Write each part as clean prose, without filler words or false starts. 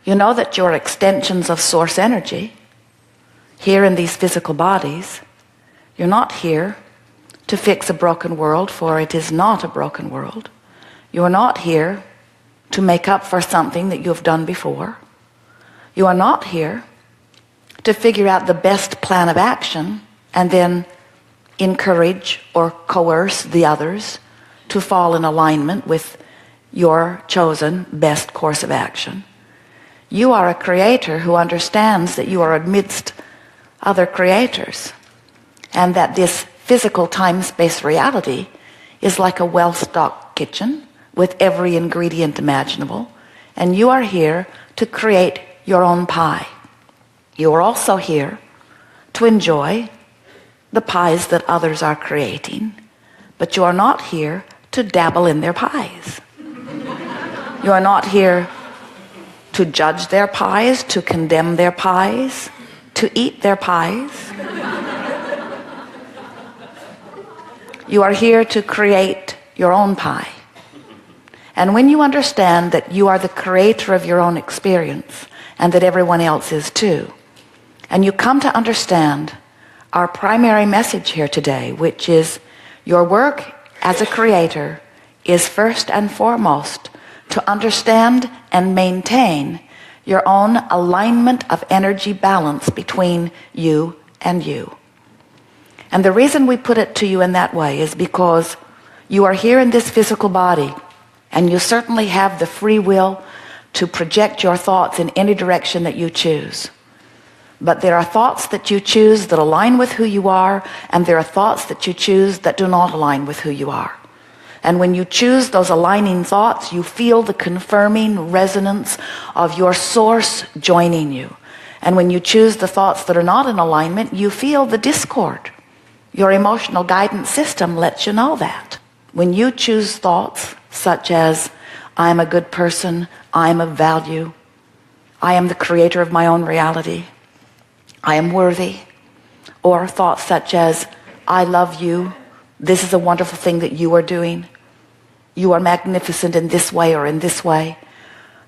You know that you're extensions of source energy here in these physical bodies. You're not here to fix a broken world, for it is not a broken world. You are not here to make up for something that you have done before. You are not here to figure out the best plan of action and then encourage or coerce the others to fall in alignment with your chosen best course of action. You are a creator who understands that you are amidst other creators, and that this physical time-space reality is like a well-stocked kitchen with every ingredient imaginable, and you are here to create your own pie. You are also here to enjoy the pies that others are creating, but you are not here to dabble in their pies. You are not here to judge their pies, to condemn their pies, to eat their pies. You are here to create your own pie. And when you understand that you are the creator of your own experience and that everyone else is too, and you come to understand our primary message here today, which is your work as a creator is first and foremost to understand and maintain your own alignment of energy balance between you and you. And the reason we put it to you in that way is because you are here in this physical body, and you certainly have the free will to project your thoughts in any direction that you choose. But there are thoughts that you choose that align with who you are, and there are thoughts that you choose that do not align with who you are. And when you choose those aligning thoughts, you feel the confirming resonance of your source joining you. And when you choose the thoughts that are not in alignment, you feel the discord. Your emotional guidance system lets you know that. When you choose thoughts such as, I am a good person, I am of value, I am the creator of my own reality, I am worthy, or thoughts such as, I love you, this is a wonderful thing that you are doing, you are magnificent in this way or in this way.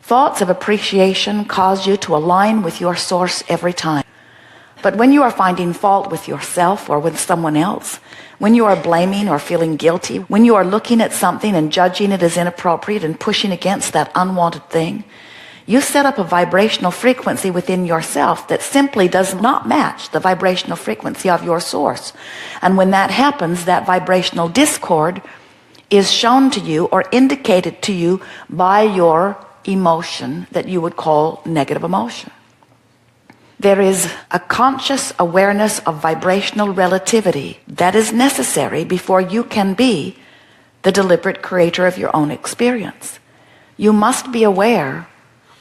Thoughts of appreciation cause you to align with your source every time. But when you are finding fault with yourself or with someone else, when you are blaming or feeling guilty, when you are looking at something and judging it as inappropriate and pushing against that unwanted thing, you set up a vibrational frequency within yourself that simply does not match the vibrational frequency of your source. And when that happens, that vibrational discord is shown to you or indicated to you by your emotion that you would call negative emotion. There is a conscious awareness of vibrational relativity that is necessary before you can be the deliberate creator of your own experience. You must be aware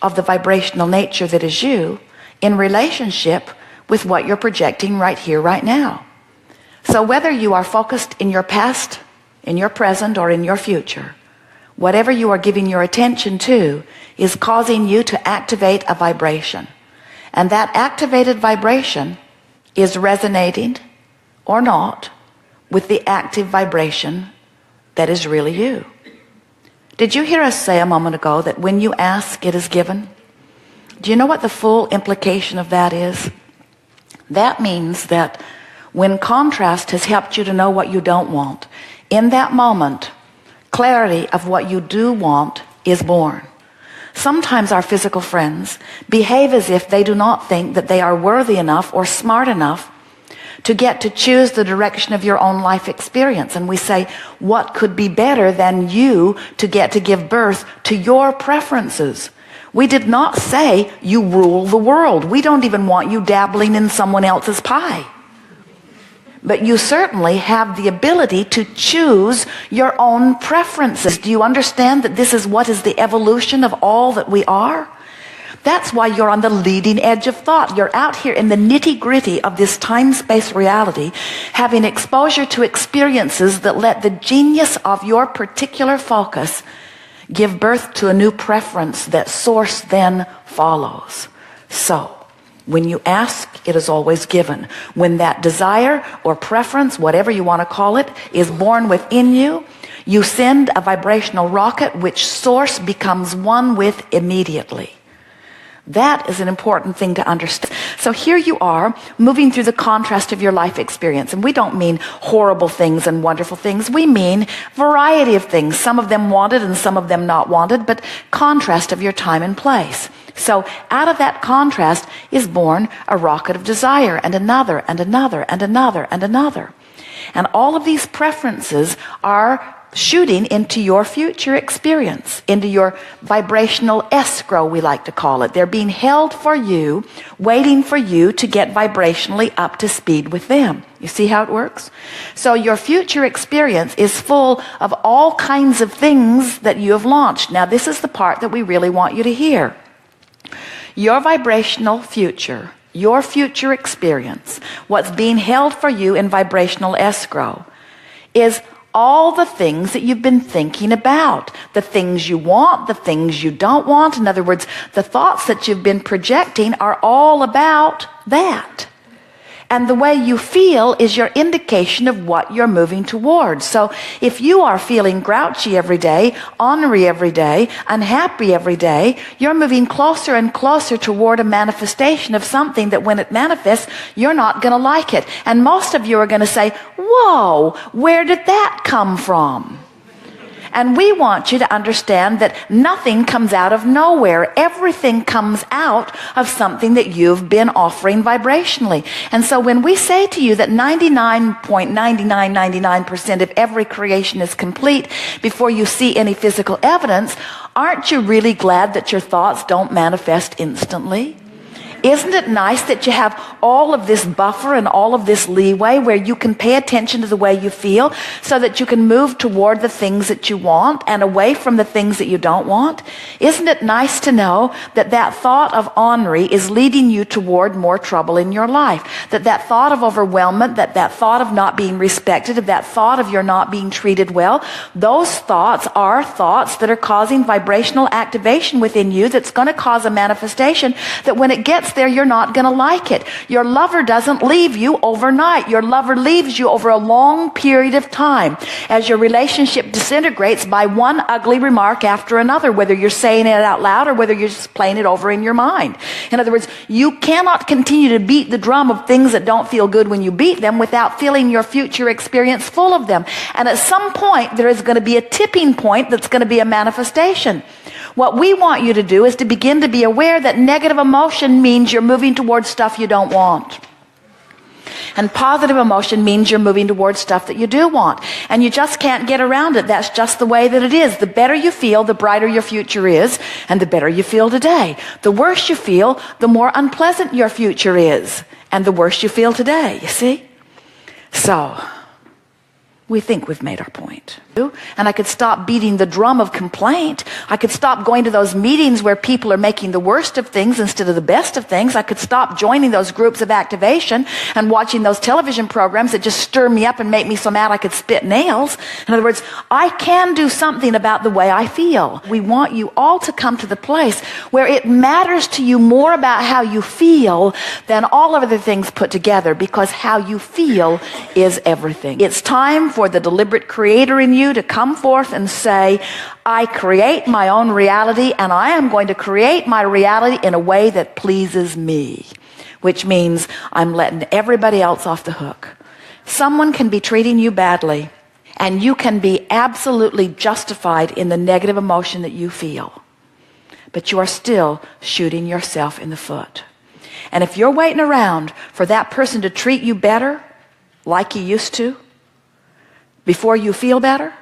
of the vibrational nature that is you in relationship with what you're projecting right here, right now. So whether you are focused in your past, in your present, or in your future, whatever you are giving your attention to is causing you to activate a vibration. And that activated vibration is resonating or not with the active vibration that is really you. Did you hear us say a moment ago that when you ask, it is given? Do you know what the full implication of that is? That means that when contrast has helped you to know what you don't want, in that moment, clarity of what you do want is born. Sometimes our physical friends behave as if they do not think that they are worthy enough or smart enough to get to choose the direction of your own life experience. And we say, what could be better than you to get to give birth to your preferences? We did not say you rule the world. We don't even want you dabbling in someone else's pie. But you certainly have the ability to choose your own preferences. Do you understand that this is what is the evolution of all that we are? That's why you're on the leading edge of thought. You're out here in the nitty-gritty of this time-space reality, having exposure to experiences that let the genius of your particular focus give birth to a new preference that source then follows. So, when you ask, it is always given. When that desire or preference, whatever you want to call it, is born within you, you send a vibrational rocket which source becomes one with immediately. That is an important thing to understand. So here you are, moving through the contrast of your life experience. And we don't mean horrible things and wonderful things. We mean variety of things. Some of them wanted and some of them not wanted, but contrast of your time and place. So out of that contrast is born a rocket of desire, and another, and another, and another, and another. And all of these preferences are shooting into your future experience, into your vibrational escrow, we like to call it. They're being held for you, waiting for you to get vibrationally up to speed with them. You see how it works? So your future experience is full of all kinds of things that you have launched. Now, this is the part that we really want you to hear. Your vibrational future, your future experience, what's being held for you in vibrational escrow, is all the things that you've been thinking about, the things you want, the things you don't want. In other words, the thoughts that you've been projecting are all about that. And the way you feel is your indication of what you're moving towards. So if you are feeling grouchy every day, ornery every day, unhappy every day, you're moving closer and closer toward a manifestation of something that when it manifests, you're not going to like it. And most of you are going to say, whoa, where did that come from? And we want you to understand that nothing comes out of nowhere. Everything comes out of something that you've been offering vibrationally. And so when we say to you that 99.9999% of every creation is complete before you see any physical evidence, aren't you really glad that your thoughts don't manifest instantly? Isn't it nice that you have all of this buffer and all of this leeway where you can pay attention to the way you feel so that you can move toward the things that you want and away from the things that you don't want? Isn't it nice to know that that thought of ornery is leading you toward more trouble in your life? That thought of overwhelmment, that thought of not being respected, that thought of you're not being treated well, those thoughts are thoughts that are causing vibrational activation within you that's going to cause a manifestation that when it gets there, you're not going to like it. Your lover doesn't leave you overnight. Your lover leaves you over a long period of time as your relationship disintegrates by one ugly remark after another, whether you're saying it out loud or whether you're just playing it over in your mind. In other words, you cannot continue to beat the drum of things that don't feel good when you beat them without feeling your future experience full of them. And at some point, there is going to be a tipping point that's going to be a manifestation. What we want you to do is to begin to be aware that negative emotion means you're moving towards stuff you don't want. And positive emotion means you're moving towards stuff that you do want. And you just can't get around it. That's just the way that it is. The better you feel, the brighter your future is, and the better you feel today. The worse you feel, the more unpleasant your future is, and the worse you feel today, you see? So we think we've made our point. And I could stop beating the drum of complaint. I could stop going to those meetings where people are making the worst of things instead of the best of things. I could stop joining those groups of activation and watching those television programs that just stir me up and make me so mad I could spit nails. In other words, I can do something about the way I feel. We want you all to come to the place where it matters to you more about how you feel than all of the things put together, because how you feel is everything. It's time for the deliberate creator in you to come forth and say, I create my own reality, and I am going to create my reality in a way that pleases me, which means I'm letting everybody else off the hook. Someone can be treating you badly, and you can be absolutely justified in the negative emotion that you feel, but you are still shooting yourself in the foot. And if you're waiting around for that person to treat you better like you used to before you feel better,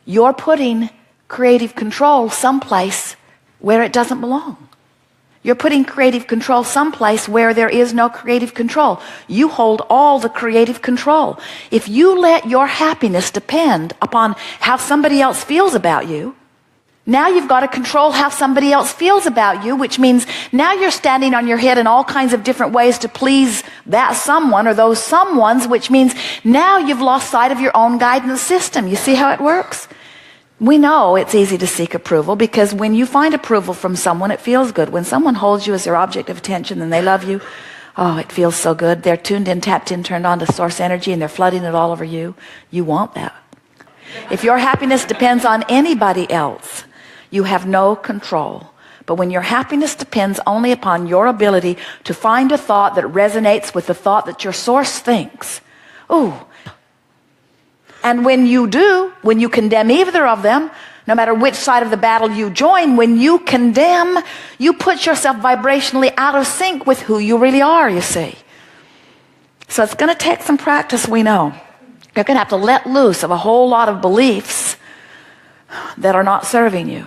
you're putting creative control someplace where it doesn't belong. You're putting creative control someplace where there is no creative control. You hold all the creative control. If you let your happiness depend upon how somebody else feels about you, now you've got to control how somebody else feels about you, which means now you're standing on your head in all kinds of different ways to please that someone or those someones, which means now you've lost sight of your own guidance system. You see how it works? We know it's easy to seek approval because when you find approval from someone, it feels good. When someone holds you as their object of attention and they love you, oh, it feels so good. They're tuned in, tapped in, turned on to source energy, and they're flooding it all over you. You want that. If your happiness depends on anybody else, you have no control. But when your happiness depends only upon your ability to find a thought that resonates with the thought that your source thinks, ooh. And when you do, when you condemn either of them, no matter which side of the battle you join, when you condemn, you put yourself vibrationally out of sync with who you really are, you see. So it's going to take some practice, we know. You're going to have to let loose of a whole lot of beliefs that are not serving you.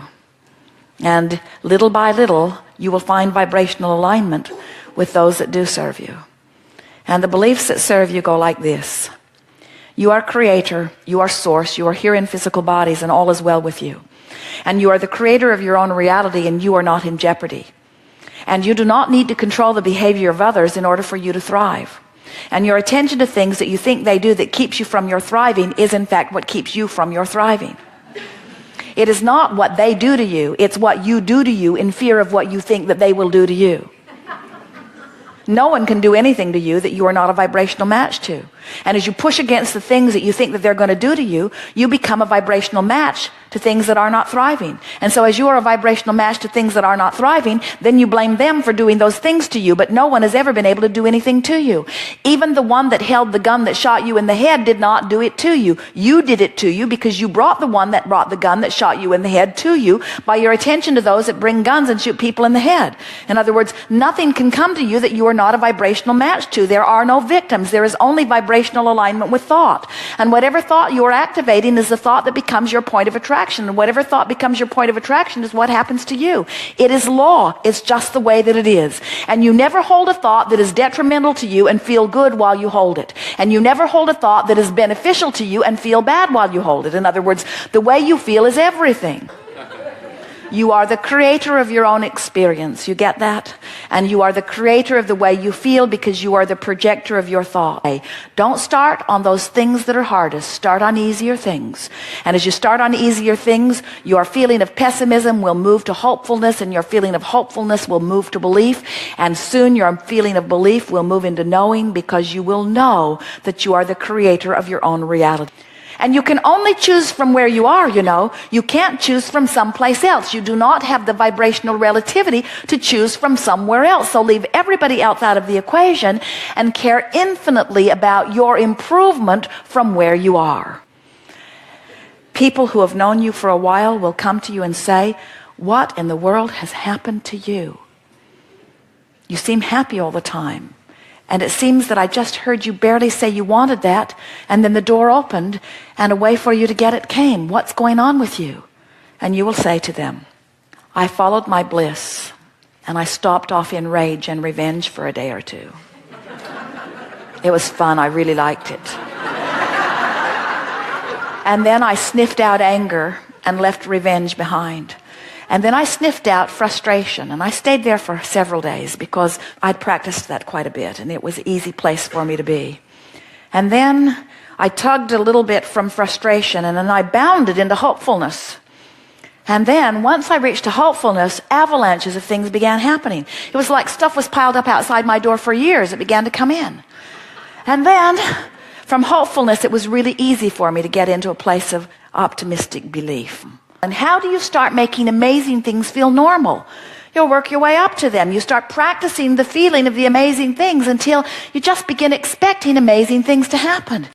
And little by little, you will find vibrational alignment with those that do serve you. And the beliefs that serve you go like this. You are creator, you are source, you are here in physical bodies, and all is well with you. And you are the creator of your own reality, and you are not in jeopardy. And you do not need to control the behavior of others in order for you to thrive. And your attention to things that you think they do that keeps you from your thriving is in fact what keeps you from your thriving. It is not what they do to you, it's what you do to you in fear of what you think that they will do to you. No one can do anything to you that you are not a vibrational match to. And as you push against the things that you think that they're going to do to you, you become a vibrational match to things that are not thriving. And so as you are a vibrational match to things that are not thriving, then you blame them for doing those things to you, but no one has ever been able to do anything to you. Even the one that held the gun that shot you in the head did not do it to you. You did it to you because you brought the one that brought the gun that shot you in the head to you by your attention to those that bring guns and shoot people in the head. In other words, nothing can come to you that you are not a vibrational match to. There are no victims. There is only vibrational alignment with thought. And whatever thought you are activating is the thought that becomes your point of attraction. And whatever thought becomes your point of attraction is what happens to you. It is law. It's just the way that it is. And you never hold a thought that is detrimental to you and feel good while you hold it. And you never hold a thought that is beneficial to you and feel bad while you hold it. In other words, the way you feel is everything. You are the creator of your own experience. You get that? And you are the creator of the way you feel because you are the projector of your thought. Don't start on those things that are hardest. Start on easier things. And as you start on easier things, your feeling of pessimism will move to hopefulness, and your feeling of hopefulness will move to belief. And soon your feeling of belief will move into knowing, because you will know that you are the creator of your own reality. And you can only choose from where you are, you know. You can't choose from someplace else. You do not have the vibrational relativity to choose from somewhere else. So leave everybody else out of the equation and care infinitely about your improvement from where you are. People who have known you for a while will come to you and say, "What in the world has happened to you? You seem happy all the time. And it seems that I just heard you barely say you wanted that, and then the door opened, and a way for you to get it came. What's going on with you?" And you will say to them, "I followed my bliss, and I stopped off in rage and revenge for a day or two. It was fun. I really liked it. And then I sniffed out anger and left revenge behind. And then I sniffed out frustration, and I stayed there for several days because I'd practiced that quite a bit, and it was an easy place for me to be. And then I tugged a little bit from frustration, and then I bounded into hopefulness. And then once I reached to hopefulness, avalanches of things began happening. It was like stuff was piled up outside my door for years. It began to come in. And then from hopefulness, it was really easy for me to get into a place of optimistic belief. And how do you start making amazing things feel normal? You'll work your way up to them. You start practicing the feeling of the amazing things until you just begin expecting amazing things to happen.